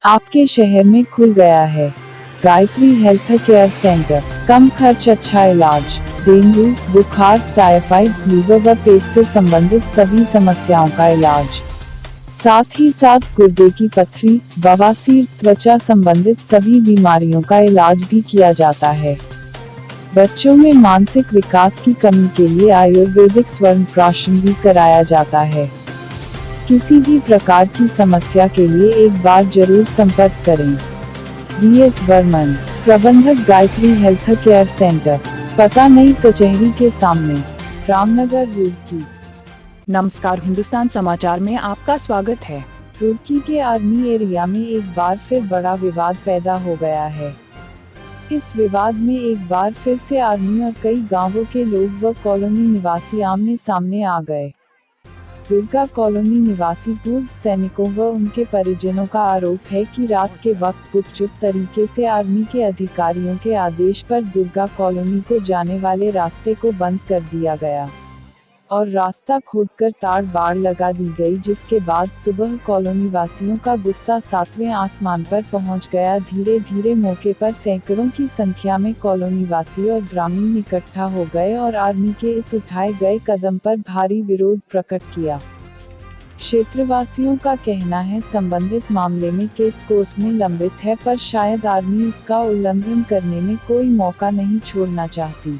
आपके शहर में खुल गया है गायत्री हेल्थ केयर सेंटर। कम खर्च, अच्छा इलाज। डेंगू, बुखार, टाइफाइड, लीवर व पेट से संबंधित सभी समस्याओं का इलाज। साथ ही साथ गुर्दे की पथरी, बवासीर, त्वचा संबंधित सभी बीमारियों का इलाज भी किया जाता है। बच्चों में मानसिक विकास की कमी के लिए आयुर्वेदिक स्वर्णप्राशन भी कराया जाता है। किसी भी प्रकार की समस्या के लिए एक बार जरूर संपर्क करें। BS बर्मन, प्रबंधक, गायत्री हेल्थ केयर सेंटर, पता नई कचहरी के सामने, रामनगर, रुड़की। नमस्कार, हिंदुस्तान समाचार में आपका स्वागत है। रुड़की के आर्मी एरिया में एक बार फिर बड़ा विवाद पैदा हो गया है। इस विवाद में एक बार फिर से आर्मी और कई गांवों के लोग व कॉलोनी निवासी आमने सामने आ गए। दुर्गा कॉलोनी निवासी पूर्व सैनिकों व उनके परिजनों का आरोप है कि रात के वक्त गुपचुप तरीके से आर्मी के अधिकारियों के आदेश पर दुर्गा कॉलोनी को जाने वाले रास्ते को बंद कर दिया गया और रास्ता खोदकर तार बाड़ लगा दी गई, जिसके बाद सुबह कॉलोनी वासियों का गुस्सा सातवें आसमान पर पहुंच गया। धीरे धीरे मौके पर सैकड़ों की संख्या में कॉलोनी वासी और ग्रामीण इकट्ठा हो गए और आर्मी के इस उठाए गए कदम पर भारी विरोध प्रकट किया। क्षेत्रवासियों का कहना है संबंधित मामले में केस कोर्ट में लंबित है, पर शायद आर्मी उसका उल्लंघन करने में कोई मौका नहीं छोड़ना चाहती।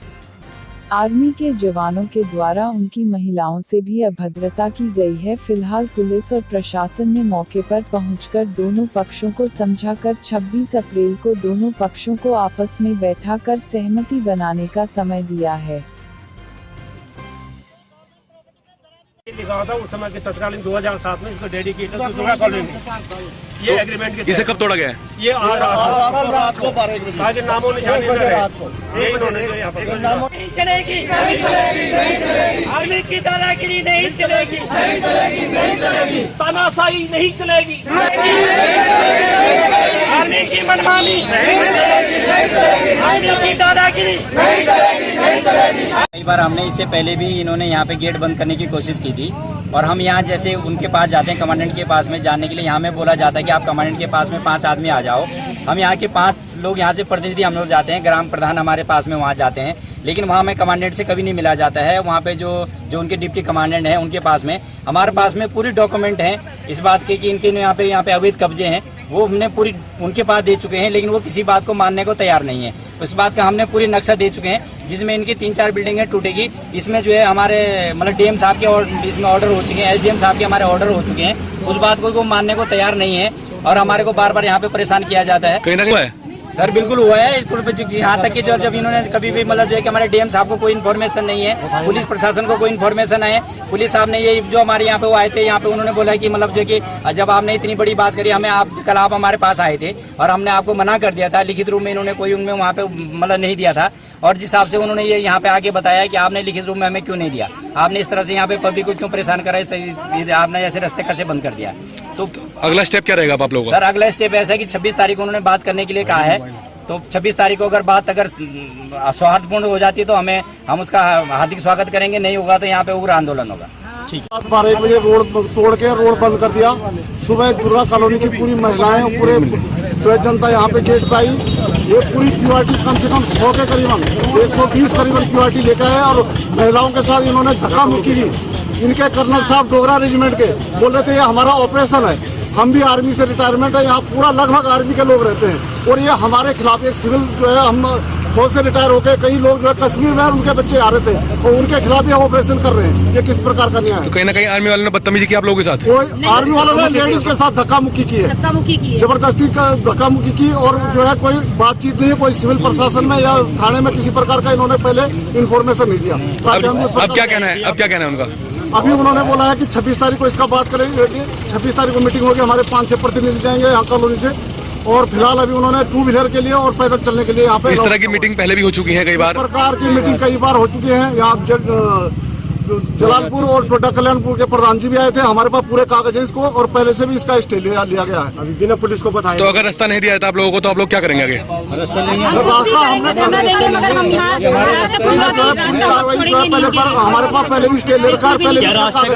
आर्मी के जवानों के द्वारा उनकी महिलाओं से भी अभद्रता की गई है। फिलहाल पुलिस और प्रशासन ने मौके पर पहुंचकर दोनों पक्षों को समझाकर 26 अप्रैल को दोनों पक्षों को आपस में बैठाकर सहमति बनाने का समय दिया है। लिखा हुआ था उस समय के तत्कालीन 2007 में इसको डेडिकेटेड दुर्गा कॉलोनी। ये एग्रीमेंट के इसे कब तोड़ा गया है? ये रात को 12 बजे ताकि नामो निशानी न रहे। ये इन्होंने जो यहाँ पर नहीं चलेगी, नहीं चलेगी, नहीं चलेगी। आर्मी की दादागिरी नहीं चलेगी, नहीं चलेगी, नहीं चलेगी। तानाशाही नहीं चलेगी, आर्मी की मनमानी नहीं चलेगी, नहीं चलेगी। आर्मी की दादागिरी नहीं चलेगी, नहीं चलेगी। कई बार हमने इससे पहले भी इन्होंने यहाँ पे गेट बंद करने की कोशिश की थी और हम यहाँ जैसे उनके पास जाते हैं कमांडेंट के पास में जाने के लिए, यहाँ में बोला जाता है कि आप कमांडेंट के पास में 5 आदमी आ जाओ। हम यहाँ के 5 लोग यहाँ से प्रतिनिधि हम लोग जाते हैं, ग्राम प्रधान हमारे पास में वहाँ जाते हैं, लेकिन वहाँ में कमांडेंट से कभी नहीं मिला जाता है। वहाँ पे जो उनके डिप्टी कमांडेंट हैं उनके पास में, हमारे पास में पूरी डॉक्यूमेंट हैं इस बात के कि इनके यहाँ पे अवैध कब्जे हैं, वो हमने पूरी उनके पास दे चुके हैं, लेकिन वो किसी बात को मानने को तैयार नहीं है। उस बात का हमने पूरी नक्शा दे चुके हैं जिसमें इनकी 3-4 बिल्डिंगें टूटेगी। इसमें जो है हमारे मतलब DM साहब के और इसमें ऑर्डर हो चुके हैं, SDM साहब के हमारे ऑर्डर हो चुके हैं। उस बात को वो मानने को तैयार नहीं है और हमारे को बार बार यहाँ पे परेशान किया जाता है। कहीं ना कहीं सर बिल्कुल हुआ है स्कूल पे, यहाँ तक कि जब इन्होंने कभी भी मतलब जो है कि हमारे DM साहब को कोई इन्फॉर्मेशन नहीं है, पुलिस प्रशासन को कोई इन्फॉर्मेशन है। पुलिस साहब ने ये जो हमारे यहाँ पे वो आए थे, यहाँ पे उन्होंने बोला कि मतलब जो कि जब आपने इतनी बड़ी बात करी हमें, कल आप हमारे पास आए थे और हमने आपको मना कर दिया था लिखित रूप में, इन्होंने कोई उनमें वहाँ पे मतलब नहीं दिया था और जिस हिसाब से उन्होंने ये यहाँ पे आके बताया कि आपने लिखित रूप में हमें क्यों नहीं दिया, आपने इस तरह से यहाँ पे पब्लिक को क्यों परेशान करा, आपने ऐसे रास्ते कैसे बंद कर दिया। तो अगला स्टेप क्या रहेगा आप लोगों का? सर अगला स्टेप ऐसा है कि 26 तारीख को उन्होंने बात करने के लिए कहा है, तो 26 तारीख को अगर बात सौहार्दपूर्ण हो जाती है तो हम उसका हार्दिक स्वागत करेंगे, नहीं होगा तो यहाँ पे उग्र आंदोलन होगा। ठीक है। 12 बजे रोड तोड़ के रोड बंद कर दिया। सुबह दुर्गा कॉलोनी की पूरी महिलाएं, पूरे जो जनता यहाँ पे गेट पे आई। ये पूरी QRT कम से कम 100 के करीबन 120 करीबन QRT लेकर आए और महिलाओं के साथ इन्होंने धक्का मुक्की की। इनके कर्नल साहब डोगरा रेजिमेंट के बोल रहे थे ये हमारा ऑपरेशन है, हम भी आर्मी से रिटायरमेंट है, यहाँ पूरा लगभग आर्मी के लोग रहते हैं और ये हमारे खिलाफ एक सिविल जो है, हम फौज से रिटायर होकर कई लोग जो है कश्मीर में उनके बच्चे आ रहे थे और उनके खिलाफ ये ऑपरेशन कर रहे हैं। ये किस प्रकार का न्याय है? तो कहीं ना कहीं आर्मी वालों ने बदतमीजी की आप लोगों के साथ? कोई आर्मी वालों ने लेडीज के साथ धक्का मुक्की की है, जबरदस्ती का धक्का मुक्की की और जो है कोई बातचीत नहीं है, कोई सिविल प्रशासन में या थाने में किसी प्रकार का इन्होंने पहले इन्फॉर्मेशन नहीं दिया। अब क्या कहना है? अब क्या कहना है उनका? अभी उन्होंने बोला है कि 26 तारीख को इसका बात करेंगे, 26 तारीख को मीटिंग होगी, हमारे 5-6 प्रतिनिधि जाएंगे यहाँ कॉलोनी से और फिलहाल अभी उन्होंने 2 व्हीलर के लिए और पैदल चलने के लिए यहाँ पे इस तरह की मीटिंग पहले भी हो चुकी है, कई बार प्रकार की मीटिंग कई बार हो चुकी है। यहाँ जलालपुर और टोडा कल्याणपुर के प्रधान जी भी आए थे, हमारे पास पूरे कागज है इसको और पहले से भी इसका स्टे लिया गया है, अभी बिना पुलिस को बताया। तो अगर रास्ता नहीं दिया था आप लोगों को तो आप लोग क्या करेंगे आगे? रास्ता हमने पूरी कार्रवाई जो है पहले पर हमारे पास पहले भी स्टे ले रखा है, पहले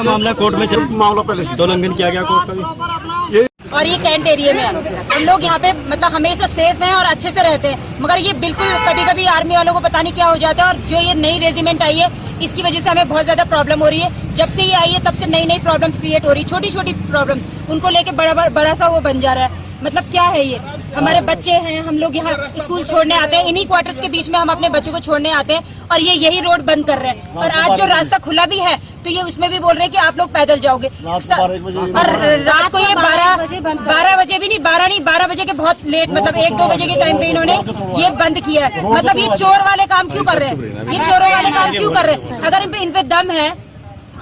मामला कोर्ट में मामला पहले से तो उल्लंघन किया गया कोर्ट का भी। ये और ये कैंट एरिया में है। हम लोग यहाँ पे मतलब हमेशा सेफ हैं और अच्छे से रहते हैं, मगर ये बिल्कुल कभी कभी आर्मी वालों को पता नहीं क्या हो जाता है। और जो ये नई रेजिमेंट आई है इसकी वजह से हमें बहुत ज्यादा प्रॉब्लम हो रही है। जब से ये आई है तब से नई नई प्रॉब्लम्स क्रिएट हो रही है, छोटी छोटी प्रॉब्लम्स, उनको लेके बड़ा सा वो बन जा रहा है। मतलब क्या है ये, हमारे बच्चे हैं, हम लोग यहाँ स्कूल छोड़ने आते हैं, इन्हीं क्वार्टर्स के बीच में हम अपने बच्चों को छोड़ने आते हैं और ये यही रोड बंद कर रहे हैं। और आज जो रास्ता खुला भी है तो ये उसमें भी बोल रहे हैं कि आप लोग पैदल जाओगे। और रात को ये 12 बजे भी नहीं, 12 बजे के बहुत लेट, मतलब 1-2 बजे के टाइम पे इन्होंने ये बंद किया है। मतलब ये चोर वाले काम क्यों कर रहे हैं, ये चोरों वाले काम क्यों कर रहे हैं? अगर इन पे दम है,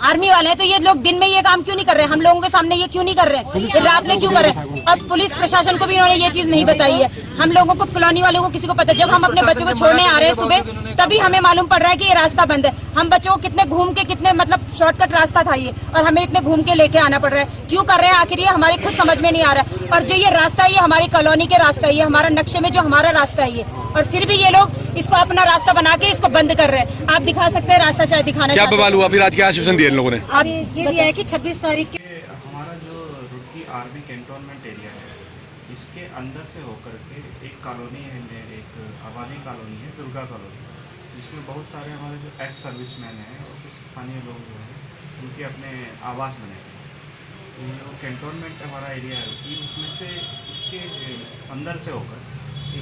आर्मी वाले हैं, तो ये लोग दिन में ये काम क्यों नहीं कर रहे हैं? हम लोगों के सामने ये क्यों नहीं कर रहे हैं? रात में क्यों कर रहे हैं? अब पुलिस प्रशासन को भी इन्होंने ये चीज नहीं बताई है। हम लोगों को, कॉलोनी वालों को किसी को पता, जब हम अपने बच्चों को छोड़ने आ रहे हैं सुबह तभी हमें मालूम पड़ रहा है कि ये रास्ता बंद है। हम बच्चों को कितने घूम के, कितने मतलब शॉर्टकट रास्ता था ये, और हमें इतने घूम के लेके आना पड़ रहा है। क्यों कर रहे हैं आखिर, ये हमारे खुद समझ में नहीं आ रहा है। और जो ये रास्ता है ये हमारी कॉलोनी के रास्ता है, ये हमारा नक्शे में जो हमारा रास्ता है ये, और फिर भी ये लोग इसको अपना रास्ता बना के इसको बंद कर रहे हैं। आप दिखा सकते हैं रास्ता, शायद दिखाना क्या बवाल हुआ फिर आज? क्या आश्वासन दिया इन लोगों ने? आप ये दिया है कि 26 तारीख के हमारा जो रुड़की आर्मी कैंटोनमेंट एरिया है, इसके अंदर से होकर के एक कॉलोनी है, एक आबादी कॉलोनी है, दुर्गा कॉलोनी, जिसमें बहुत सारे हमारे जो एक्स सर्विसमैन हैं और कुछ स्थानीय लोग जो हैं उनके अपने आवास बने हैं। जो कैंटोनमेंट हमारा एरिया है रुड़की, उसमें से उसके अंदर से होकर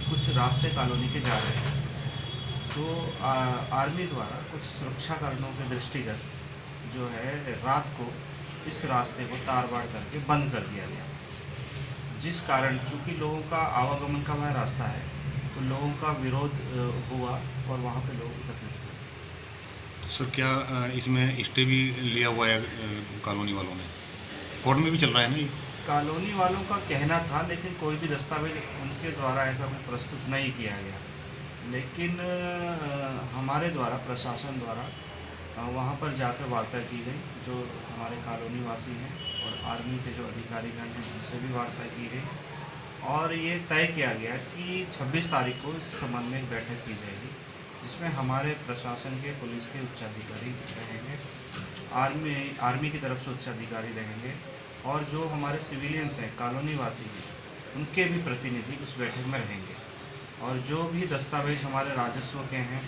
कुछ रास्ते कॉलोनी के जा रहे हैं। तो आर्मी द्वारा कुछ सुरक्षा कारणों के दृष्टिगत जो है रात को इस रास्ते को तार बाड़ करके बंद कर दिया गया, जिस कारण चूँकि लोगों का आवागमन का वह रास्ता है तो लोगों का विरोध हुआ और वहाँ पे लोग एकत्रित हुए। तो सर क्या इसमें स्टे भी लिया हुआ है कॉलोनी वालों ने? कोर्ट में भी चल रहा है ना ये? कॉलोनी वालों का कहना था, लेकिन कोई भी दस्तावेज उनके द्वारा ऐसा कुछ प्रस्तुत नहीं किया गया। लेकिन हमारे द्वारा, प्रशासन द्वारा वहाँ पर जाकर वार्ता की गई, जो हमारे कॉलोनी वासी हैं और आर्मी के जो अधिकारीगण हैं उनसे भी वार्ता की गई, और ये तय किया गया कि 26 तारीख को इस संबंध में एक बैठक की जाएगी, जिसमें हमारे प्रशासन के, पुलिस के उच्चाधिकारी रहेंगे, आर्मी की तरफ से उच्चाधिकारी रहेंगे, और जो हमारे सिविलियंस हैं, कॉलोनी वासी हैं, उनके भी प्रतिनिधि उस बैठक में रहेंगे। और जो भी दस्तावेज हमारे राजस्व के हैं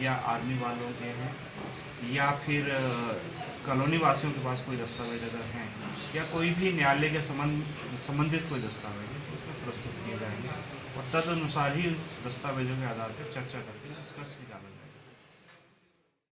या आर्मी वालों के हैं या फिर कॉलोनी वासियों के पास कोई दस्तावेज अगर हैं या कोई भी न्यायालय के संबंधित कोई दस्तावेज है तो उसमें प्रस्तुत किए जाएंगे, और तदनुसार ही दस्तावेजों के आधार पर चर्चा करके निष्कर्ष निकाला जाएगा।